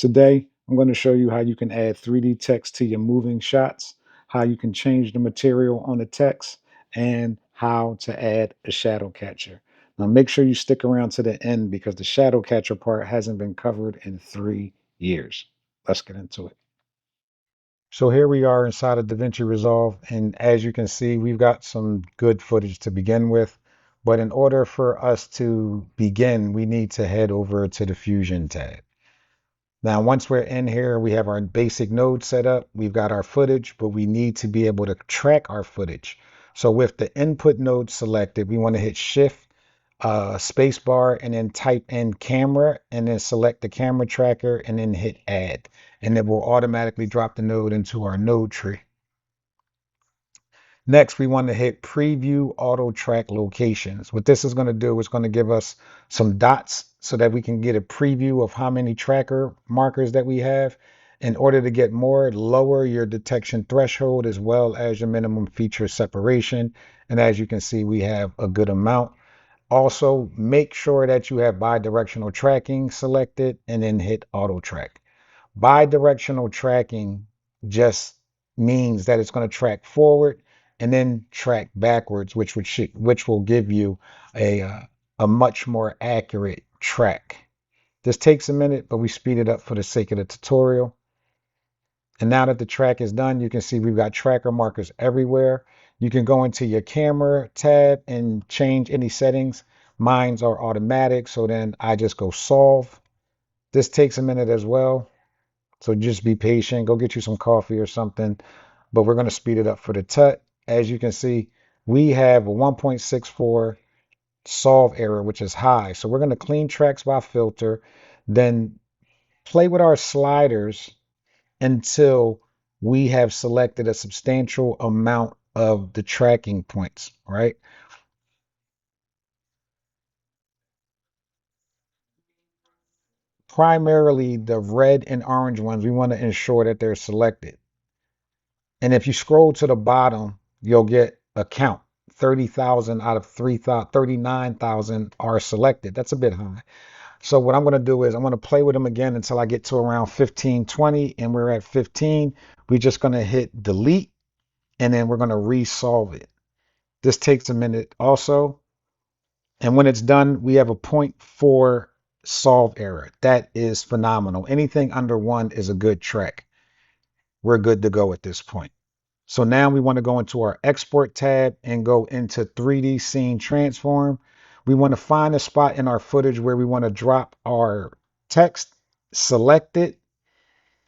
Today, I'm going to show you how you can add 3D text to your moving shots, how you can change the material on the text, and how to add a shadow catcher. Now, make sure you stick around to the end because the shadow catcher part hasn't been covered in 3 years. Let's get into it. So here we are inside of DaVinci Resolve, and as you can see, we've got some good footage to begin with. But in order for us to begin, we need to head over to the Fusion tab. Now, once we're in here, we have our basic node set up. We've got our footage, but we need to be able to track our footage. So with the input node selected, we want to hit Shift, space bar, and then type in camera, and then select the camera tracker, and then hit Add. And it will automatically drop the node into our node tree. Next, we want to hit preview auto track locations. What this is going to do is going to give us some dots so that we can get a preview of how many tracker markers that we have. In order to get more, lower your detection threshold as well as your minimum feature separation. And as you can see, we have a good amount. Also, make sure that you have bidirectional tracking selected and then hit auto track. Bidirectional tracking just means that it's going to track forward and then track backwards, which will give you a much more accurate track. This takes a minute, but we speed it up for the sake of the tutorial. And now that the track is done, you can see we've got tracker markers everywhere. You can go into your camera tab and change any settings. Mine's are automatic, so then I just go solve. This takes a minute as well. So just be patient, go get you some coffee or something, but we're going to speed it up for the tut. As you can see, we have a 1.64 solve error, which is high. So we're going to clean tracks by filter, then play with our sliders until we have selected a substantial amount of the tracking points, right? Primarily the red and orange ones, we want to ensure that they're selected. And if you scroll to the bottom, you'll get a count. 30,000 out of 39,000 are selected. That's a bit high. So what I'm going to do is I'm going to play with them again until I get to around 15, 20, and we're at 15. We're just going to hit delete, and then we're going to resolve it. This takes a minute also. And when it's done, we have a zero point 0.4 solve error. That is phenomenal. Anything under 1 is a good track. We're good to go at this point. So now we want to go into our export tab and go into 3D scene transform. We want to find a spot in our footage where we want to drop our text, select it,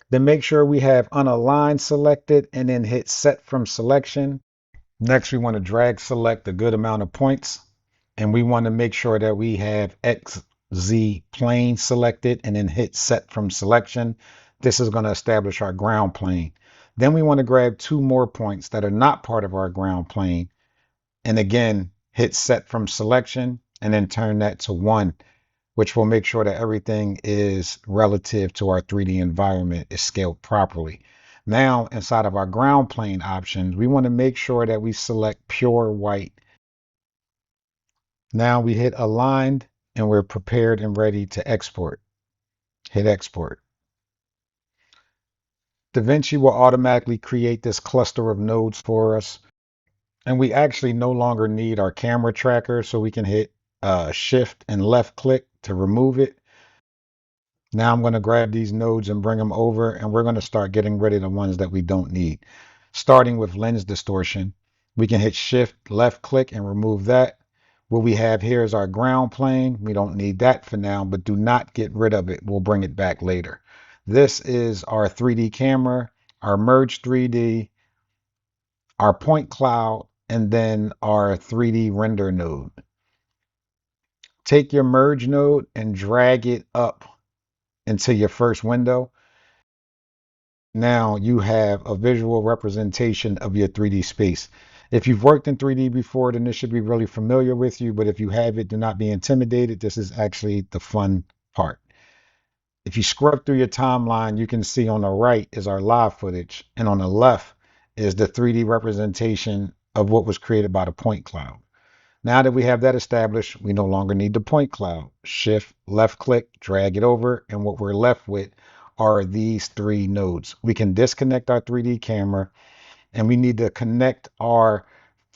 then make sure we have unaligned selected and then hit set from selection. Next, we want to drag select a good amount of points, and we want to make sure that we have XZ plane selected and then hit set from selection. This is going to establish our ground plane. Then we want to grab 2 more points that are not part of our ground plane, and again, hit set from selection and then turn that to 1, which will make sure that everything is relative to our 3D environment is scaled properly. Now, inside of our ground plane options, we want to make sure that we select pure white. Now we hit aligned and we're prepared and ready to export. Hit export. DaVinci will automatically create this cluster of nodes for us. And we actually no longer need our camera tracker, so we can hit shift and left click to remove it. Now I'm going to grab these nodes and bring them over, and we're going to start getting rid of the ones that we don't need. Starting with lens distortion, we can hit shift, left click, and remove that. What we have here is our ground plane. We don't need that for now, but do not get rid of it. We'll bring it back later. This is our 3D camera, our merge 3D, our point cloud, and then our 3D render node. Take your merge node and drag it up into your first window. Now you have a visual representation of your 3D space. If you've worked in 3D before, then this should be really familiar with you, but if you haven't, do not be intimidated. This is actually the fun part. If you scrub through your timeline, you can see on the right is our live footage, and on the left is the 3D representation of what was created by the point cloud. Now that we have that established, we no longer need the point cloud. Shift, left click, drag it over, and what we're left with are these three nodes. We can disconnect our 3D camera, and we need to connect our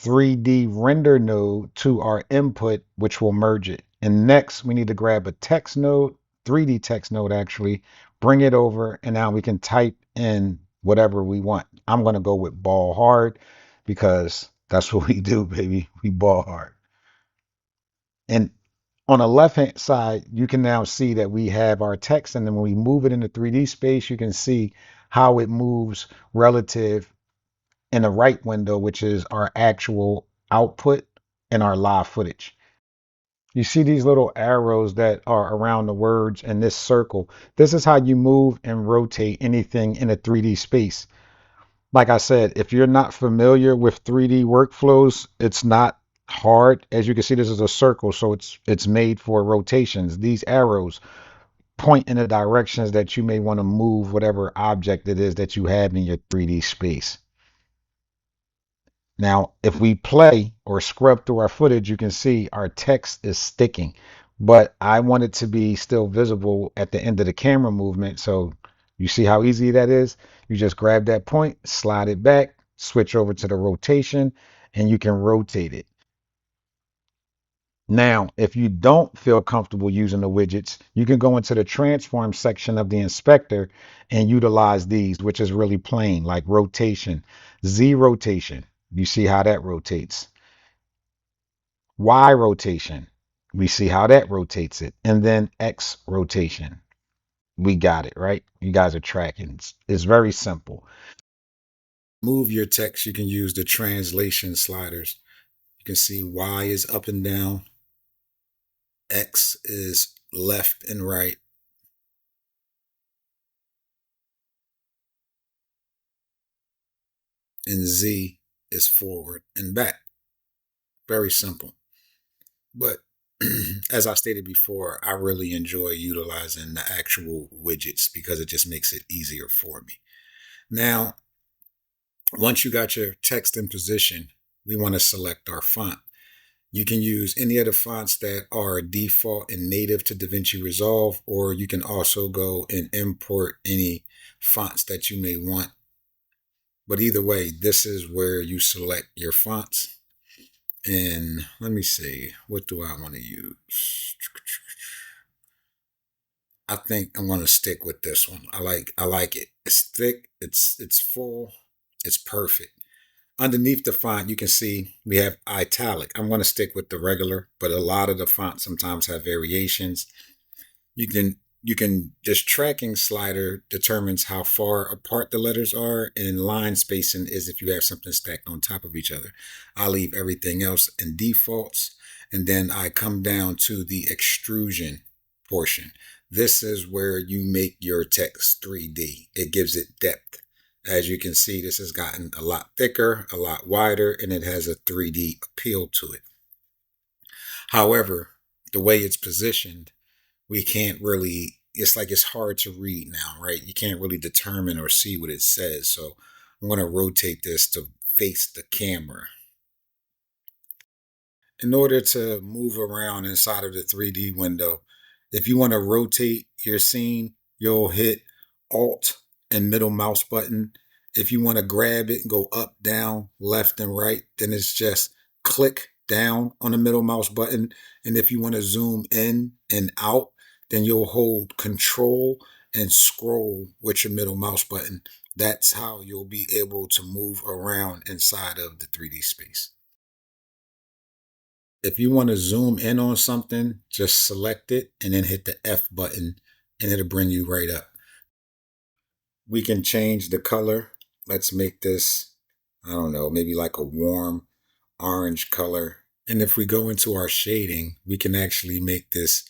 3D render node to our input, which will merge it. And next, we need to grab a text node, 3D text node actually, bring it over, and now we can type in whatever we want. I'm going to go with ball hard because that's what we do, baby. We ball hard. And on the left hand side, you can now see that we have our text, and then when we move it into 3D space, you can see how it moves relative in the right window, which is our actual output and our live footage. You see these little arrows that are around the words in this circle. This is how you move and rotate anything in a 3D space. Like I said, if you're not familiar with 3D workflows, it's not hard. As you can see, this is a circle, so it's made for rotations. These arrows point in the directions that you may want to move whatever object it is that you have in your 3D space. Now, if we play or scrub through our footage, you can see our text is sticking, but I want it to be still visible at the end of the camera movement. So you see how easy that is? You just grab that point, slide it back, switch over to the rotation, and you can rotate it. Now, if you don't feel comfortable using the widgets, you can go into the transform section of the inspector and utilize these, which is really plain, like rotation, Z rotation. You see how that rotates. Y rotation. We see how that rotates it. And then X rotation. We got it, right? You guys are tracking. It's very simple. Move your text, you can use the translation sliders. You can see Y is up and down. X is left and right. And Z is forward and back. Very simple. But as I stated before, I really enjoy utilizing the actual widgets because it just makes it easier for me. Now, once you got your text in position, we want to select our font. You can use any of the fonts that are default and native to DaVinci Resolve, or you can also go and import any fonts that you may want. But either way, this is where you select your fonts. And let me see, what do I want to use? I think I'm going to stick with this one. I like it. It's thick, it's full, it's perfect. Underneath the font, you can see we have italic. I'm going to stick with the regular, but a lot of the fonts sometimes have variations. You can just tracking slider determines how far apart the letters are, and line spacing is if you have something stacked on top of each other. I leave everything else in defaults, and then I come down to the extrusion portion. This is where you make your text 3D. It gives it depth. As you can see, this has gotten a lot thicker, a lot wider, and it has a 3D appeal to it. However, the way it's positioned, we can't really, it's like it's hard to read now, right? You can't really determine or see what it says. So I'm going to rotate this to face the camera. In order to move around inside of the 3D window, if you want to rotate your scene, you'll hit Alt and middle mouse button. If you want to grab it and go up, down, left, and right, then it's just click down on the middle mouse button. And if you want to zoom in and out, then you'll hold Control and scroll with your middle mouse button. That's how you'll be able to move around inside of the 3D space. If you want to zoom in on something, just select it and then hit the F button and it'll bring you right up. We can change the color. Let's make this, I don't know, maybe like a warm orange color. And if we go into our shading, we can actually make this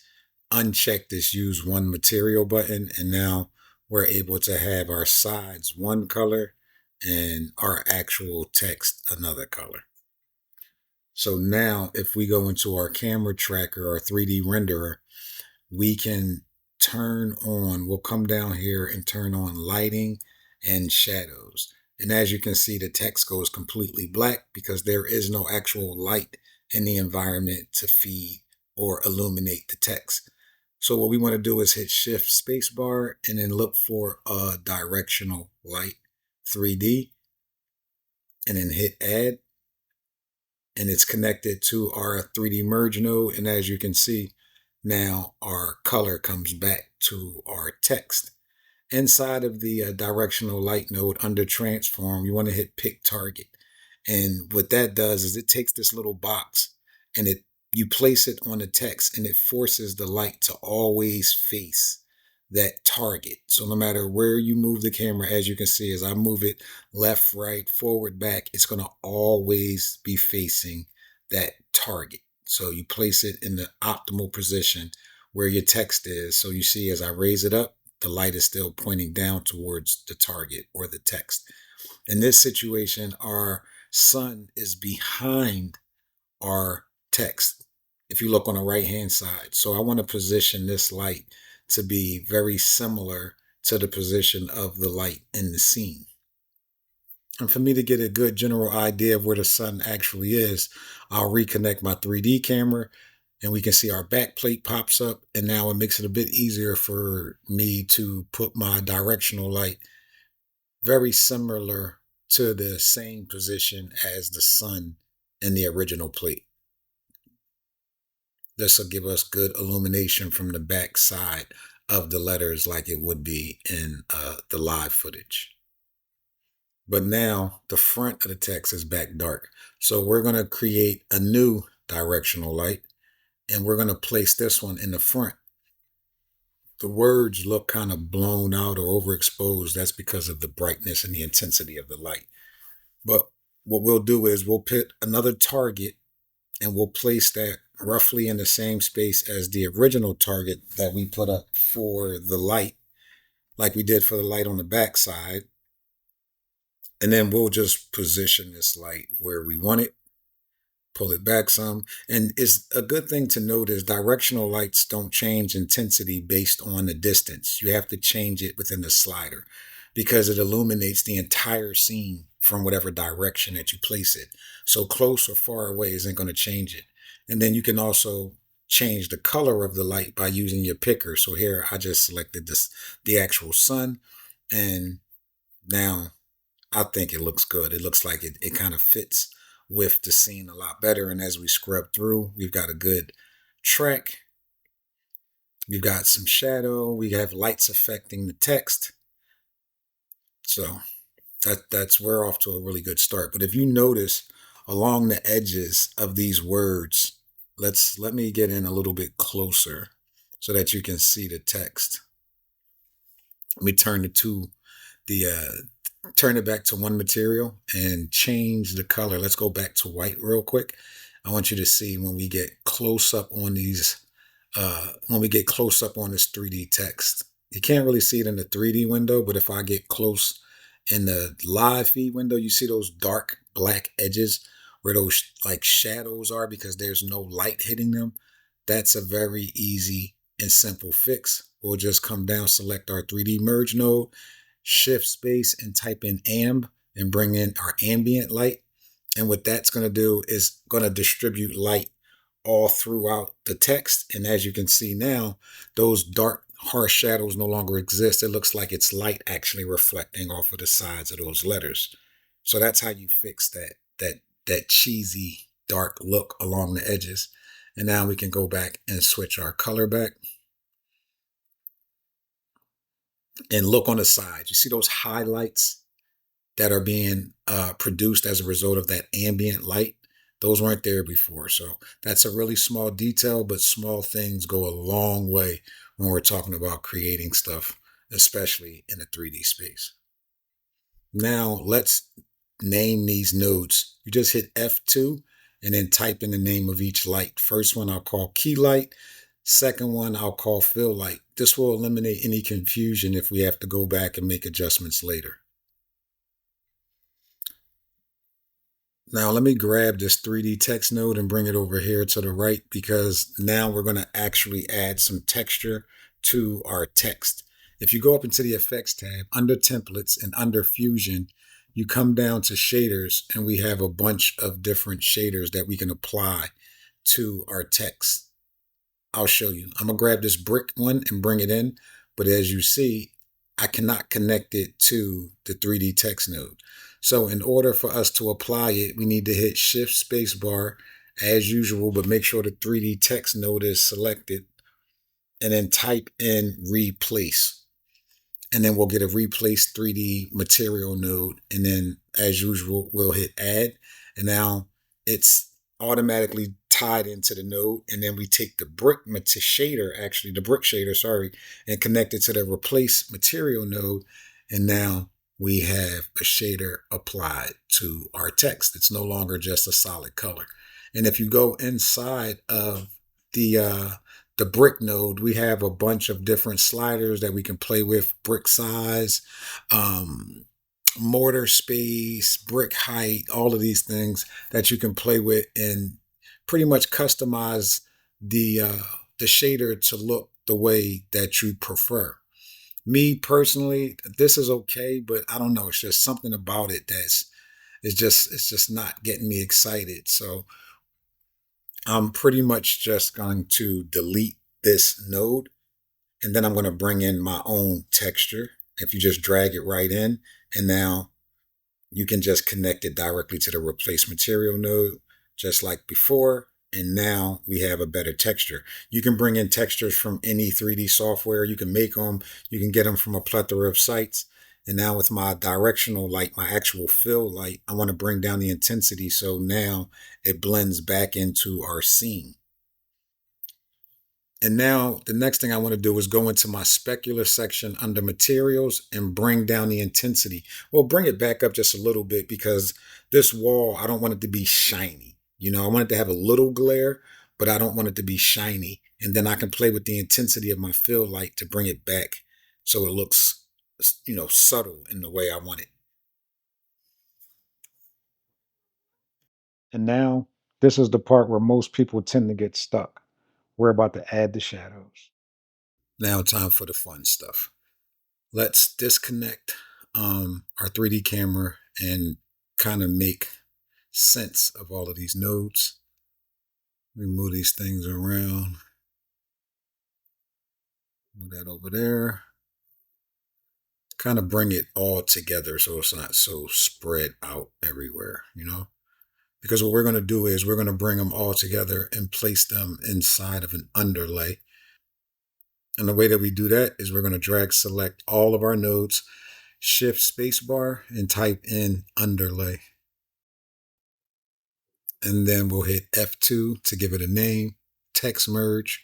uncheck this use one material button. And now we're able to have our sides one color and our actual text another color. So now if we go into our camera tracker, our 3D renderer, we can turn on, we'll come down here and turn on lighting and shadows. And as you can see, the text goes completely black because there is no actual light in the environment to feed or illuminate the text. So what we want to do is hit Shift Spacebar and then look for a directional light 3D and then hit Add. And it's connected to our 3D merge node. And as you can see, now our color comes back to our text. Inside of the directional light node under transform, you want to hit pick target. And what that does is it takes this little box and you place it on the text and it forces the light to always face that target. So no matter where you move the camera, as you can see, as I move it left, right, forward, back, it's going to always be facing that target. So you place it in the optimal position where your text is. So you see, as I raise it up, the light is still pointing down towards the target or the text. In this situation, our sun is behind our text if you look on the right hand side. So I want to position this light to be very similar to the position of the light in the scene. And for me to get a good general idea of where the sun actually is, I'll reconnect my 3D camera and we can see our back plate pops up. And now it makes it a bit easier for me to put my directional light very similar to the same position as the sun in the original plate. This will give us good illumination from the back side of the letters like it would be in the live footage. But now the front of the text is back dark. So we're going to create a new directional light and we're going to place this one in the front. The words look kind of blown out or overexposed. That's because of the brightness and the intensity of the light. But what we'll do is we'll put another target and we'll place that roughly in the same space as the original target that we put up for the light, like we did for the light on the back side. And then we'll just position this light where we want it, pull it back some. And it's a good thing to note is directional lights don't change intensity based on the distance. You have to change it within the slider because it illuminates the entire scene from whatever direction that you place it. So close or far away isn't going to change it. And then you can also change the color of the light by using your picker. So here I just selected the actual sun, and now I think it looks good. It looks like it kind of fits with the scene a lot better. And as we scrub through, we've got a good track. We've got some shadow. We have lights affecting the text. So we're off to a really good start. But if you notice along the edges of these words, let me get in a little bit closer so that you can see the text. Let me turn it back to one material and change the color. Let's go back to white real quick. I want you to see when we get close up on these, when we get close up on this 3D text. You can't really see it in the 3D window, but if I get close in the live feed window, you see those dark black edges where those like shadows are because there's no light hitting them. That's a very easy and simple fix. We'll just come down, select our 3D merge node, shift space and type in amb and bring in our ambient light. And what that's going to do is going to distribute light all throughout the text. And as you can see now, those dark harsh shadows no longer exist. It looks like it's light actually reflecting off of the sides of those letters. So that's how you fix that cheesy dark look along the edges. And now we can go back and switch our color back. And look on the sides. You see those highlights that are being produced as a result of that ambient light? Those weren't there before. So that's a really small detail, but small things go a long way when we're talking about creating stuff, especially in a 3D space. Now let's name these nodes. You just hit F2 and then type in the name of each light. First one I'll call key light. Second one I'll call fill light. This will eliminate any confusion if we have to go back and make adjustments later. Now let me grab this 3D text node and bring it over here to the right because now we're going to actually add some texture to our text. If you go up into the effects tab under templates and under fusion, you come down to shaders and we have a bunch of different shaders that we can apply to our text. I'll show you. I'm gonna grab this brick one and bring it in, but as you see, I cannot connect it to the 3D text node. So in order for us to apply it, we need to hit Shift Space Bar as usual, but make sure the 3D text node is selected, and then type in replace. And then we'll get a replace 3D material node. And then as usual, we'll hit add. And now it's automatically tied into the node. And then we take the brick shader, actually the brick shader, sorry, and connect it to the replace material node. And now we have a shader applied to our text. It's no longer just a solid color. And if you go inside of the brick node, we have a bunch of different sliders that we can play with: brick size, mortar space, brick height, all of these things that you can play with and pretty much customize the shader to look the way that you prefer. Me personally, this is okay, but I don't know. It's just something about it it's just not getting me excited. So I'm pretty much just going to delete this node, and then I'm going to bring in my own texture. If you just drag it right in, and now you can just connect it directly to the replace material node, just like before. And now we have a better texture. You can bring in textures from any 3D software. You can make them. You can get them from a plethora of sites. And now with my directional light, my actual fill light, I want to bring down the intensity so now it blends back into our scene. And now the next thing I want to do is go into my specular section under materials and bring down the intensity. Well, bring it back up just a little bit because this wall, I don't want it to be shiny. I want it to have a little glare, but I don't want it to be shiny. And then I can play with the intensity of my fill light to bring it back so it looks, subtle in the way I want it. And now this is the part where most people tend to get stuck. We're about to add the shadows. Now time for the fun stuff. Let's disconnect our 3D camera and kind of make sense of all of these nodes. Move these things around. Move that over there. Kind of bring it all together so it's not so spread out everywhere, Because what we're going to do is we're going to bring them all together and place them inside of an underlay. And the way that we do that is we're going to drag select all of our nodes, shift spacebar, and type in underlay. And then we'll hit F2 to give it a name, text merge.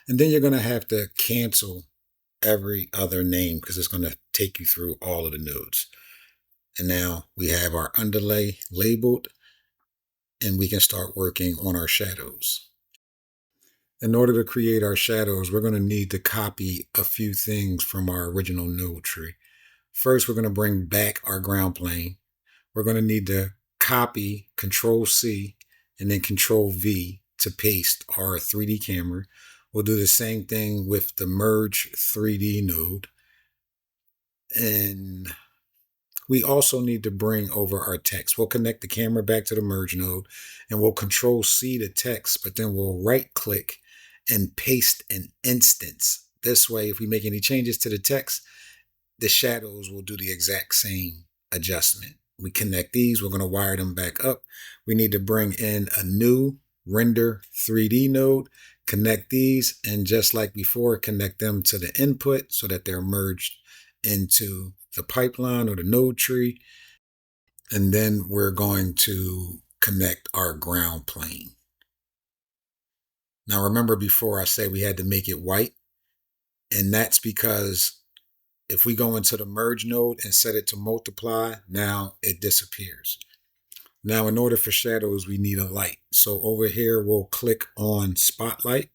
And then you're going to have to cancel every other name because it's going to take you through all of the nodes. And now we have our underlay labeled and we can start working on our shadows. In order to create our shadows, we're going to need to copy a few things from our original node tree. First, we're going to bring back our ground plane. We're going to need to copy Control C and then Control V to paste our 3D camera. We'll do the same thing with the merge 3D node. And we also need to bring over our text. We'll connect the camera back to the merge node and we'll Control C the text, but then we'll right click and paste an instance. This way, if we make any changes to the text, the shadows will do the exact same adjustment. We connect these, we're going to wire them back up. We need to bring in a new render 3D node, connect these, and just like before, connect them to the input so that they're merged into the pipeline or the node tree. And then we're going to connect our ground plane. Now remember before I said we had to make it white, and that's because if we go into the merge node and set it to multiply, now it disappears. Now in order for shadows, we need a light. So over here, we'll click on spotlight.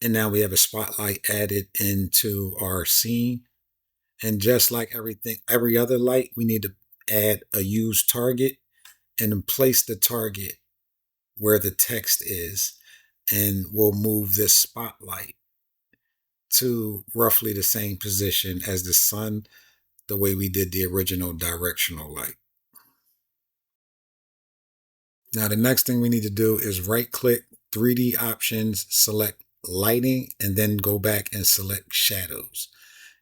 And now we have a spotlight added into our scene. And just like every other light, we need to add a use target and then place the target where the text is. And we'll move this spotlight to roughly the same position as the sun, the way we did the original directional light. Now the next thing we need to do is right click 3D options, select lighting, and then go back and select shadows.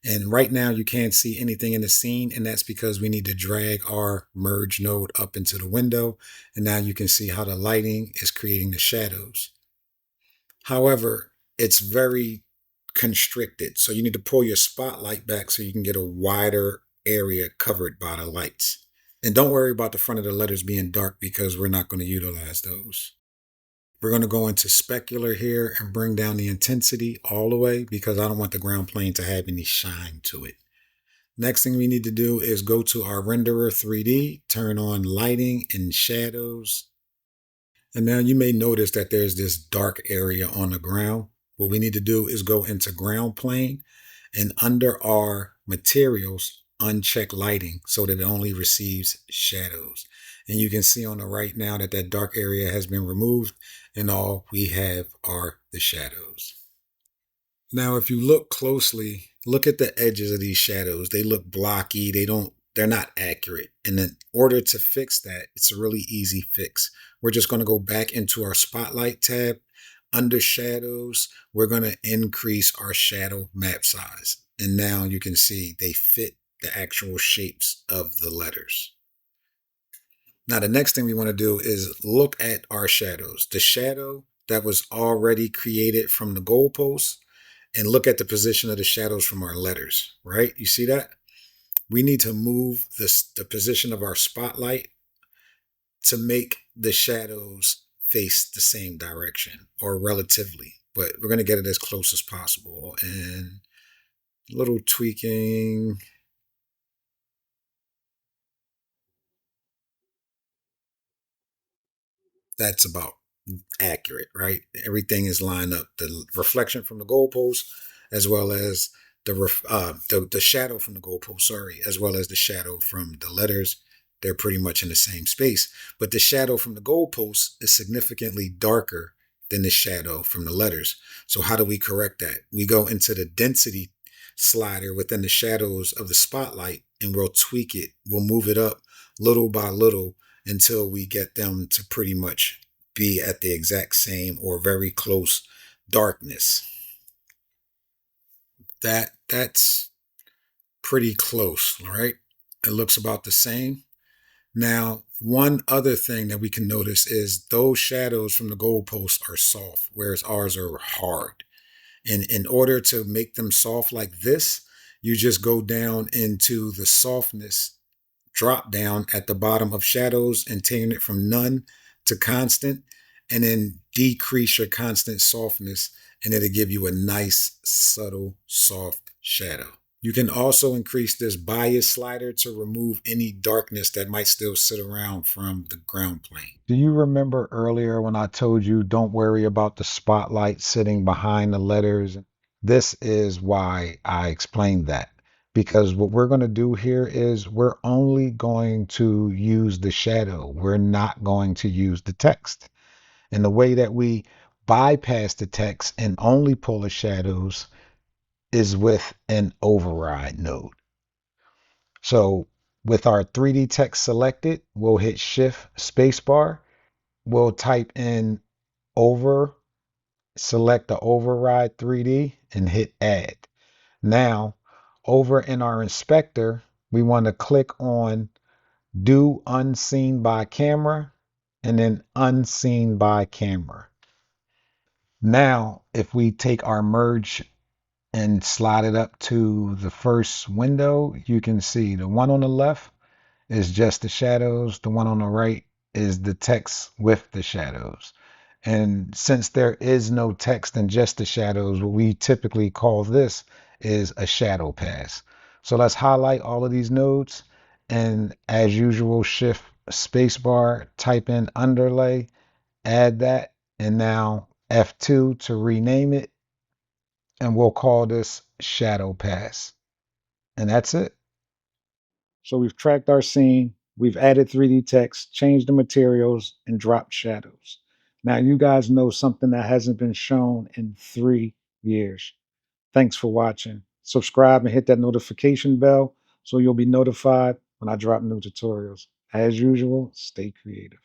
And right now you can't see anything in the scene, and that's because we need to drag our merge node up into the window. And now you can see how the lighting is creating the shadows. However, it's very constricted. So you need to pull your spotlight back so you can get a wider area covered by the lights. And don't worry about the front of the letters being dark because we're not going to utilize those. We're going to go into specular here and bring down the intensity all the way because I don't want the ground plane to have any shine to it. Next thing we need to do is go to our renderer 3D, turn on lighting and shadows. And now you may notice that there's this dark area on the ground. What we need to do is go into ground plane and under our materials, uncheck lighting so that it only receives shadows. And you can see on the right now that that dark area has been removed and all we have are the shadows. Now, if you look closely, look at the edges of these shadows. They look blocky. They're not accurate. And in order to fix that, it's a really easy fix. We're just going to go back into our spotlight tab. Under shadows, we're going to increase our shadow map size. And now you can see they fit the actual shapes of the letters. Now, the next thing we want to do is look at our shadows. The shadow that was already created from the goalpost, and look at the position of the shadows from our letters, right? You see that? We need to move the position of our spotlight to make the shadows face the same direction or relatively, but we're going to get it as close as possible. And a little tweaking. That's about accurate, right? Everything is lined up. The reflection from the goalpost, as well as the shadow from the goalpost, sorry, as well as the shadow from the letters. They're pretty much in the same space. But the shadow from the goalpost is significantly darker than the shadow from the letters. So how do we correct that? We go into the density slider within the shadows of the spotlight and we'll tweak it. We'll move it up little by little until we get them to pretty much be at the exact same or very close darkness. That's pretty close, all right? It looks about the same. Now, one other thing that we can notice is those shadows from the goalposts are soft, whereas ours are hard. And in order to make them soft like this, you just go down into the softness drop down at the bottom of shadows and turn it from none to constant, and then decrease your constant softness, and it'll give you a nice, subtle, soft shadow. You can also increase this bias slider to remove any darkness that might still sit around from the ground plane. Do you remember earlier when I told you don't worry about the spotlight sitting behind the letters? This is why I explained that. Because what we're going to do here is we're only going to use the shadow. We're not going to use the text. And the way that we bypass the text and only pull the shadows is with an override node. So with our 3D text selected, we'll hit Shift Spacebar. We'll type in over, select the override 3D and hit Add. Now, over in our inspector, we want to click on Do Unseen by Camera and then Unseen by Camera. Now, if we take our merge and slide it up to the first window, you can see the one on the left is just the shadows. The one on the right is the text with the shadows. And since there is no text and just the shadows, what we typically call this is a shadow pass. So let's highlight all of these nodes and as usual, Shift Spacebar, type in underlay, add that, and now F2 to rename it. And we'll call this shadow pass. And that's it. So we've tracked our scene, we've added 3D text, changed the materials, and dropped shadows. Now you guys know something that hasn't been shown in 3 years. Thanks for watching. Subscribe and hit that notification bell so you'll be notified when I drop new tutorials. As usual, stay creative.